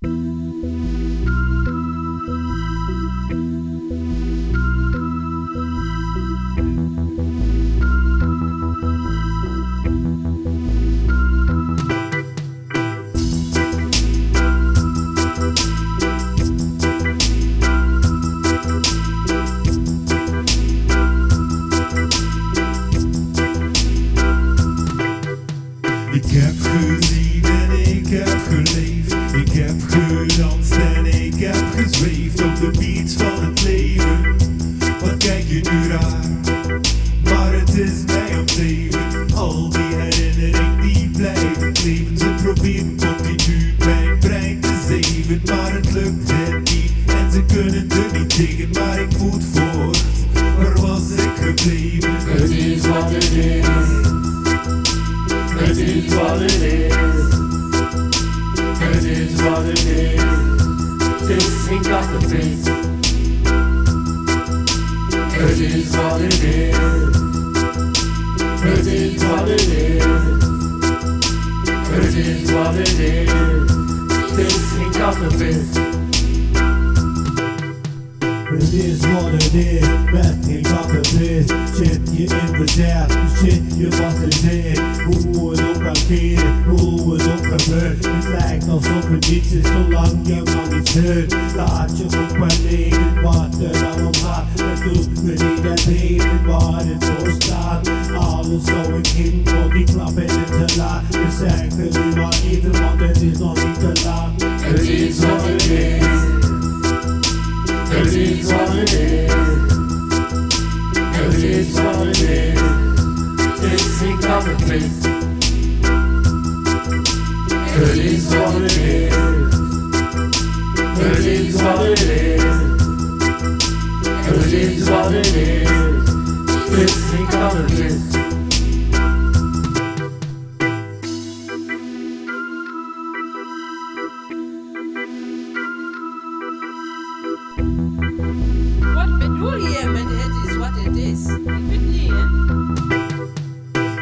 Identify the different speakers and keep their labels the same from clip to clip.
Speaker 1: Ik heb gezien en ik heb geleefd. Ik heb gedanst en ik heb gezweefd op de beats van het leven. Wat kijk je nu raar, maar het is mij om zeven. Al die herinneringen die blijven kleven. Ze proberen continu mijn brein te zeven, maar het lukt hen niet en ze kunnen er niet tegen. Maar ik moet voort, waar was ik gebleven?
Speaker 2: Het is wat het is. Het is wat het is. Het is wat het is. Het is geen kattenvis. Het is wat het is. Het is wat het is. Het is wat het is. Het is geen kattenvis.
Speaker 3: Het is wat het is, met geen kattenvis. Zit je in verzet, zit je vast in zin. Hoe het ook kan keren, hoe het ook gebeurt. Het lijkt alsof het niets is, zolang je maar niet hoort. Laat je ook maar leven, wat er allemaal gaat. Het doet me niet het leven waar het voor staat. Alles zo ik in, want die klap en het te laat. Dus zeg er nu maar even, want het is nog niet te laat.
Speaker 2: Het is wat het is. Het is wat het is. Het is wat het is. Het is geen kattenvis. Het is wat het is. Het is wat het is. Het is wat het is. Het is geen kattenvis.
Speaker 4: Wat bedoel je met het is wat het is? Ik weet niet, hè?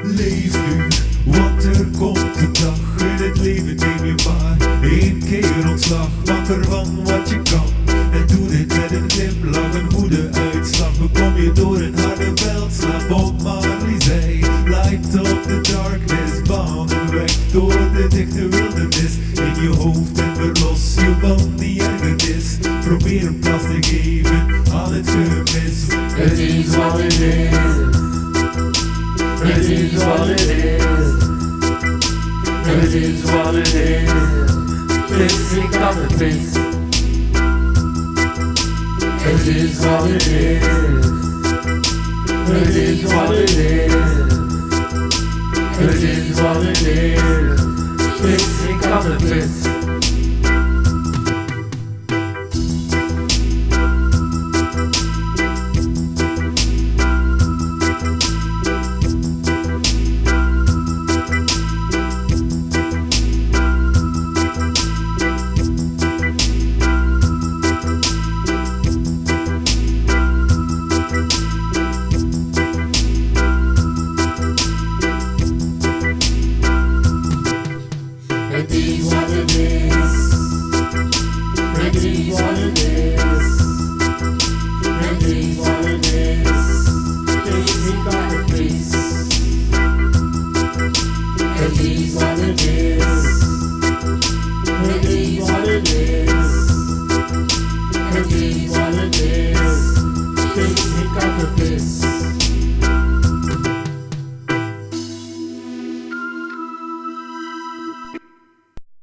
Speaker 1: Leef nu, want er komt een dag. In het leven neem je maar één keer ontslag. Maak ervan wat je kan en doe dit met een glimlach. Een goede uitslag bekom je door een harde veldslag. Bob Marley zei, light up the darkness. Baan een weg door de dichte wildernis. In je hoofd en verlos je van die ergernis. Probeer een plaats te geven aan het gemis.
Speaker 2: Het is wat het is. Het is wat het is. Het is wat het is. Het is geen kattenvis. Het is wat het is. Het is wat het is. Het is wat het is. Het is geen kattenvis.